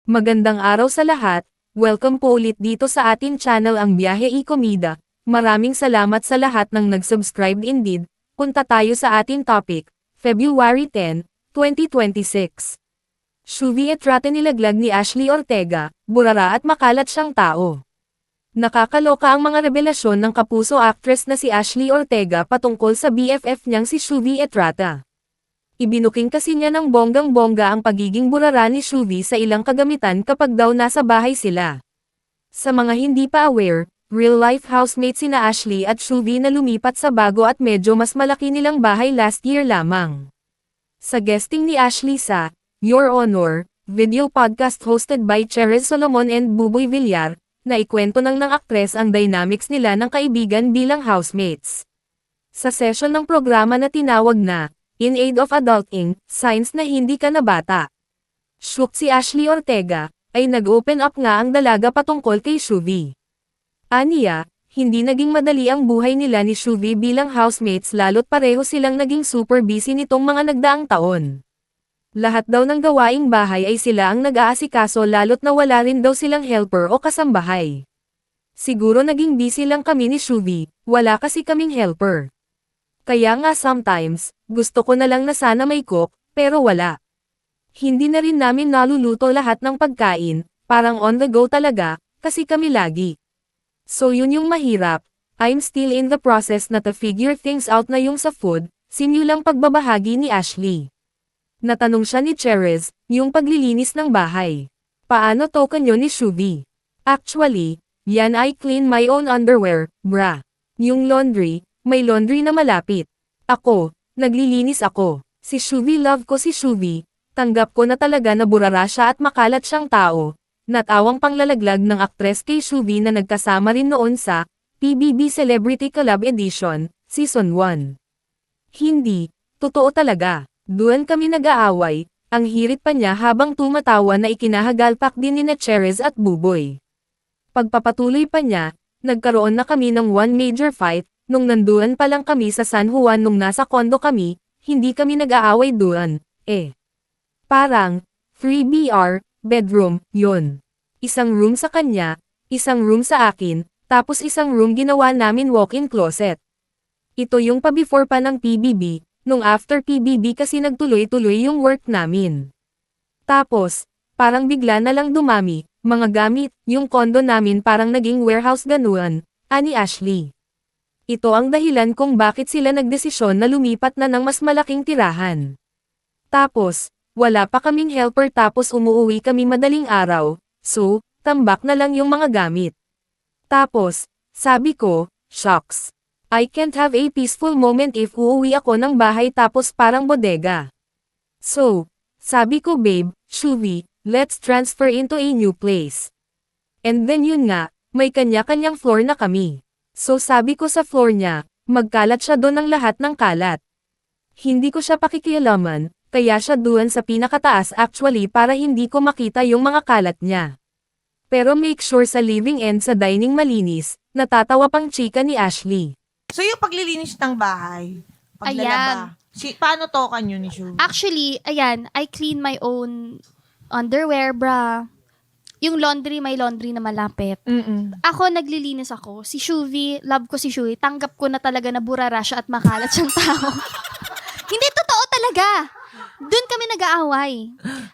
Magandang araw sa lahat, welcome po ulit dito sa atin channel ang Biyahe y Komida. Maraming salamat sa lahat ng nag-subscribe indeed. Punta tayo sa ating topic, February 10, 2026. Shuvi Etrata nilaglag ni Ashley Ortega, burara at makalat siyang tao. Nakakaloka ang mga revelasyon ng kapuso actress na si Ashley Ortega patungkol sa BFF niyang si Shuvi Etrata. Ibinuking kasi niya ng bonggang-bongga ang pagiging burara ni Shuvi sa ilang kagamitan kapag daw nasa bahay sila. Sa mga hindi pa aware, real-life housemate sina Ashley at Shuvi na lumipat sa bago at medyo mas malaki nilang bahay last year lamang. Sa guesting ni Ashley sa Your Honor, video podcast hosted by Cherez Solomon and Buboy Villar, na ikwento ng aktres ang dynamics nila ng kaibigan bilang housemates. Sa session ng programa na tinawag na In Aid of Adulting, Signs na Hindi Ka na Bata. Shook si Ashley Ortega, ay nag-open up nga ang dalaga patungkol kay Shuvi. Aniya, hindi naging madali ang buhay nila ni Shuvi bilang housemates lalo't pareho silang naging super busy nitong mga nagdaang taon. Lahat daw ng gawaing bahay ay sila ang nag-aasikaso lalo't nawala rin daw silang helper o kasambahay. Siguro naging busy lang kami ni Shuvi, wala kasi kaming helper. Kaya nga sometimes, gusto ko na lang na sana may cook, pero wala. Hindi na rin namin naluluto lahat ng pagkain, parang on the go talaga, kasi kami lagi. So yun yung mahirap, I'm still in the process na to figure things out na yung sa food, simulang pagbabahagi ni Ashley. Natanong siya ni Cherez, yung paglilinis ng bahay. Paano to kanyo ni Shuvi? Actually, yan I clean my own underwear, bra. Yung laundry, may laundry na malapit. Ako, naglilinis ako. Si Shuvi love ko si Shuvi, tanggap ko na talaga na burara siya at makalat siyang tao. Natawang panglalaglag ng aktres kay Shuvi na nagkasama rin noon sa PBB Celebrity Collab Edition, Season 1. Hindi, totoo talaga. Doon kami nag-aaway, ang hirit pa niya habang tumatawa na ikinahagalpak din ni Cherez at Buboy. Pagpapatuloy pa niya, nagkaroon na kami ng one major fight. Nung nanduan pa lang kami sa San Juan nung nasa kondo kami, hindi kami nag-aaway doon, Parang, 3BR, bedroom, yun. Isang room sa kanya, isang room sa akin, tapos isang room ginawa namin walk-in closet. Ito yung pa-before pa ng PBB, nung after PBB kasi nagtuloy-tuloy yung work namin. Tapos, parang bigla na lang dumami, mga gamit, yung kondo namin parang naging warehouse ganuan, ani Ashley. Ito ang dahilan kung bakit sila nagdesisyon na lumipat na ng mas malaking tirahan. Tapos, wala pa kaming helper tapos umuwi kami madaling araw, so, tambak na lang yung mga gamit. Tapos, sabi ko, shucks. I can't have a peaceful moment if uuwi ako ng bahay tapos parang bodega. So, sabi ko babe, Shuvi, let's transfer into a new place. And then yun nga, may kanya-kanyang floor na kami. So sabi ko sa floor niya, magkalat siya doon ng lahat ng kalat. Hindi ko siya pakikialaman, kaya siya doon sa pinakataas actually para hindi ko makita yung mga kalat niya. Pero make sure sa living and sa dining malinis, natatawa pang chika ni Ashley. So yung paglilinis ng bahay, paglalaba, paano to kanyo ni Shuvi? Actually, ayan, I clean my own underwear, bra. Yung laundry, may laundry na malapit. Ako, naglilinis ako. Si Shuvi, love ko si Shuvi. Tanggap ko na talaga na burara siya at makalat siyang tao. Hindi, totoo talaga. Doon kami nag-aaway.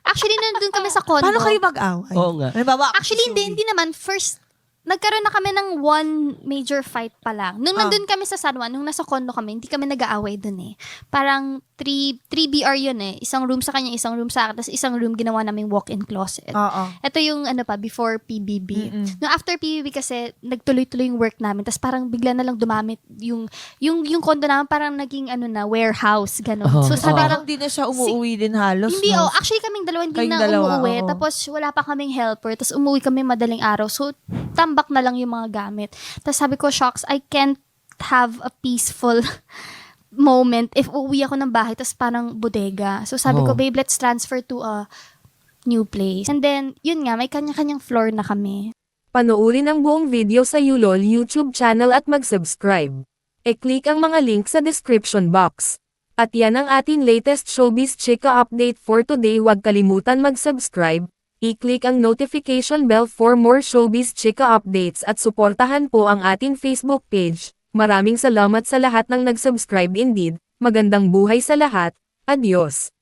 Actually, nandun kami sa condo. Paano kayo mag-away? Oo nga. Actually, hindi naman. First, nagkaroon na kami ng one major fight pa lang. Nung nandun kami sa San Juan, nung nasa condo kami, hindi kami nag-aaway dun . Parang 3BR yun . Isang room sa kanya, isang room sa akin, tapos isang room ginawa naming walk-in closet. Ito yung before PBB. Nung after PBB kasi, nagtuloy-tuloy yung work namin, tapos parang bigla na lang dumamit yung condo namin, parang naging warehouse, gano'n. So Parang di na siya umuwi din halos. Hindi, no? actually kaming dalawa hindi Kayong na dalawa, umuwi, oo. tapos wala pa kaming helper, tapos umuwi kami madaling araw, so tambak na lang yung mga gamit. Tapos sabi ko, shocks, I can't have a peaceful moment if uuwi ako ng bahay, tapos parang bodega. So sabi ko, babe, let's transfer to a new place. And then, yun nga, may kanya-kanyang floor na kami. Panoorin ang buong video sa Yulol YouTube channel at mag-subscribe. E-click ang mga link sa description box. At yan ang ating latest showbiz chika update for today. Huwag kalimutan mag-subscribe, I-click ang notification bell for more showbiz chika updates at suportahan po ang ating Facebook page. Maraming salamat sa lahat ng nag-subscribe indeed. Magandang buhay sa lahat. Adios.